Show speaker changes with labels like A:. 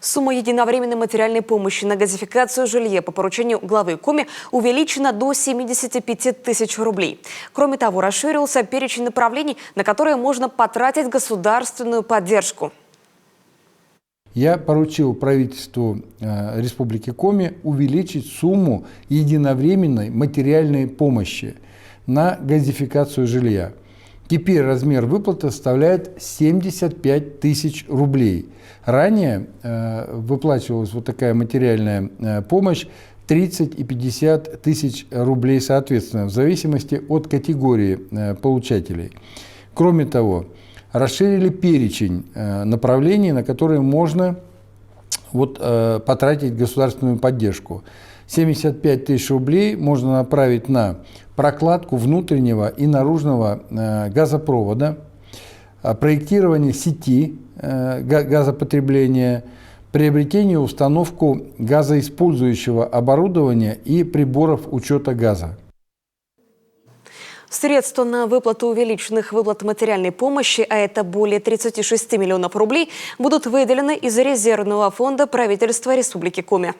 A: Сумма единовременной материальной помощи на газификацию жилья по поручению главы Коми увеличена до 75 тысяч рублей. Кроме того, расширился перечень направлений, на которые можно потратить государственную поддержку.
B: Я поручил правительству Республики Коми увеличить сумму единовременной материальной помощи на газификацию жилья. Теперь размер выплаты составляет 75 тысяч рублей. Ранее выплачивалась вот такая материальная помощь 30 и 50 тысяч рублей соответственно, в зависимости от категории получателей. Кроме того, расширили перечень направлений, на которые можно потратить государственную поддержку. 75 тысяч рублей можно направить на прокладку внутреннего и наружного газопровода, проектирование сети газопотребления, приобретение и установку газоиспользующего оборудования и приборов учета газа.
A: Средства на выплату увеличенных выплат материальной помощи, а это более 36 миллионов рублей, будут выделены из резервного фонда правительства Республики Коми.